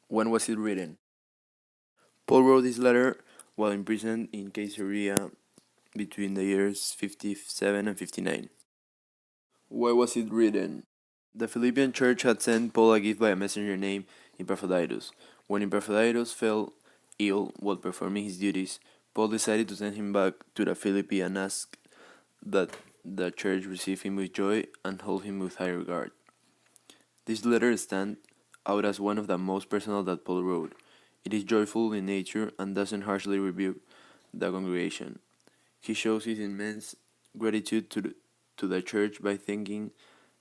When was it written? Paul wrote this letter while imprisoned in Caesarea between the years 57 and 59. Why was it written? The Philippian church had sent Paul a gift by a messenger named Epaphroditus. When Epaphroditus fell ill while performing his duties, Paul decided to send him back to the Philippi and ask that the church receive him with joy and hold him with high regard. This letter stands out as one of the most personal that Paul wrote. It is joyful in nature and doesn't harshly rebuke the congregation. He shows his immense gratitude to the church by thanking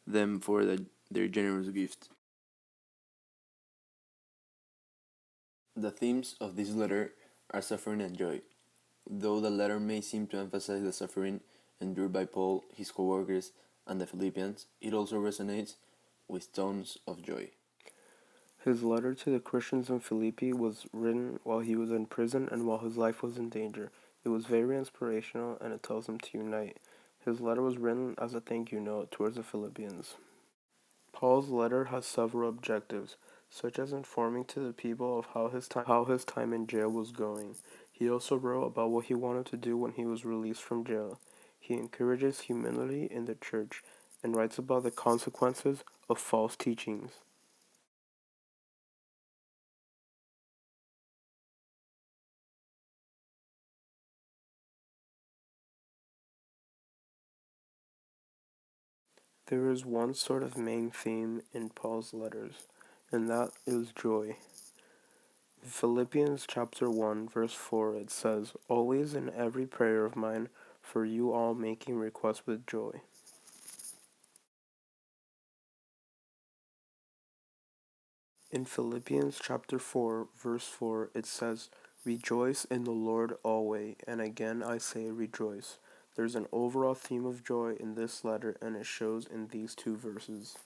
them for their generous gift. The themes of this letter are suffering and joy. Though the letter may seem to emphasize the suffering endured by Paul, his co-workers, and the Philippians, it also resonates with tones of joy. His letter to the Christians in Philippi was written while he was in prison and while his life was in danger. It was very inspirational and it tells him to unite. His letter was written as a thank you note towards the Philippians. Paul's letter has several objectives, such as informing to the people of how his time in jail was going. He also wrote about what he wanted to do when he was released from jail. He encourages humility in the church and writes about the consequences of false teachings. There is one sort of main theme in Paul's letters, and that is joy. In Philippians chapter 1 verse 4 it says, "Always in every prayer of mine for you all making requests with joy." In Philippians chapter 4 verse 4 it says, "Rejoice in the Lord always, and again I say rejoice." There's an overall theme of joy in this letter and it shows in these two verses.